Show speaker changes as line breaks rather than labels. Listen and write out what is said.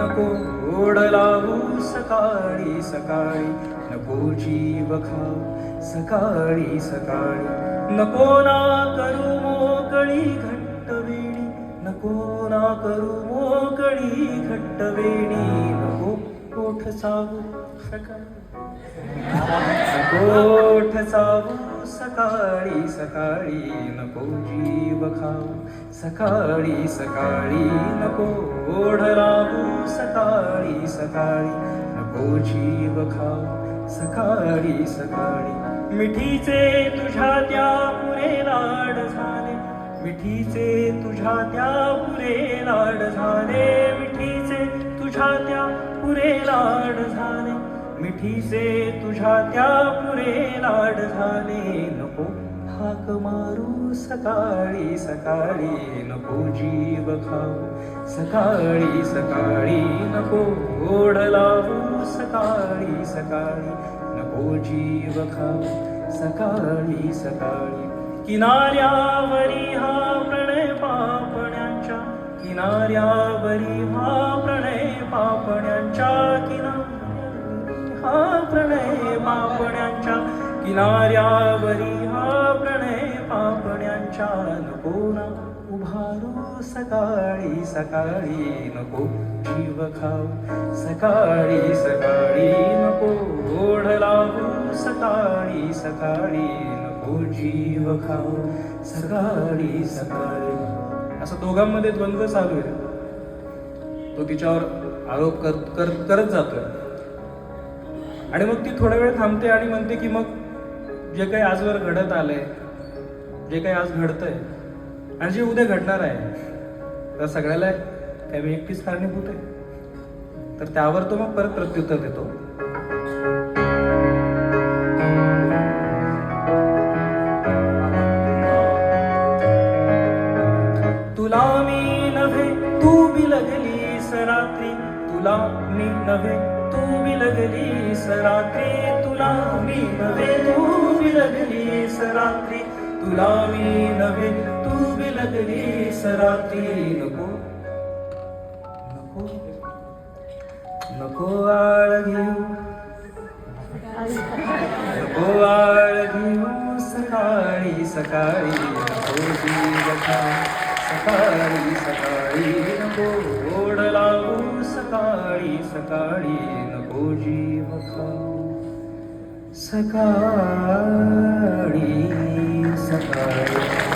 नको ओढ लावू सकाळी सकाळी, नको जीव खाऊ सकाळी सकाळी, नको ना करू मोकळी घट्ट वेणी, नको ना करू मोकळी घट्ट वेणी, नको ओठ चावू सकाळी, नको ओठ चावू सकाळी सकाळी, नको जीव खाऊ सकाळी सकाळी, नको ओढ लावू सकाळी सकाळी, नको जीव खाऊ सकाळी सकाळी. मिठीचे तुझ्या त्या पुरे लाड झाले, मिठीचे तुझ्या त्या पुरे लाड झाले, मिठीचे तुझ्या त्या पुरे लाड झाले, मिठीचे तुझ्या त्या पुरे लाड झाले, नको हाक मारू सकाळी सकाळी, नको जीव खाऊ सकाळी सकाळी, नको ओढ लावू सकाळी सकाळी, नको जीव खाऊ सकाळी सकाळी. किनाऱ्यावरी हा प्रणय पापण्यांच्या, किनाऱ्यावरी हा प्रणय पापण्यांच्या, हा प्रणय पापण्यांच्या, किनाऱ्यावरी हा प्रणय पापण्यांच्या, नको ना उभारू सकाळी सकाळी, नको जीव खाऊ सकाळी सकाळी, नको ओढ लावू सकाळी सकाळी, नको जीव खाऊ सकाळी सकाळी. असं दोघांमध्ये द्वंद्व चालू आहे. तो तिच्यावर आरोप करत जातोय आणि मग ती थोडा वेळ थांबते आणि म्हणते की मग जे काही आजवर घडत आलंय, जे काही आज घडतंय आणि जे उद्या घडणार आहे, तर सगळ्याला काय मी एकटीच कारणीभूत आहे. तर त्यावर तो मग परत प्रत्युत्तर देतो. तुला मी नव्हे तू बिलगलीस रात्री, तुला मी नव्हे तू बिलगलीस रात्री, तुला मी नव्हे तू बिलगलीस रात्री, तुला मी नव्हे तू बिलगलीस रात्री, नको नको नको आळ घेऊ, नको आळ घेऊ सकाळी सकाळी, नको जीव खाऊ सकाळी सकाळी, नको ओढ लावू सकाळी सकाळी, नको जीव खाऊ सकाळी सकाळी.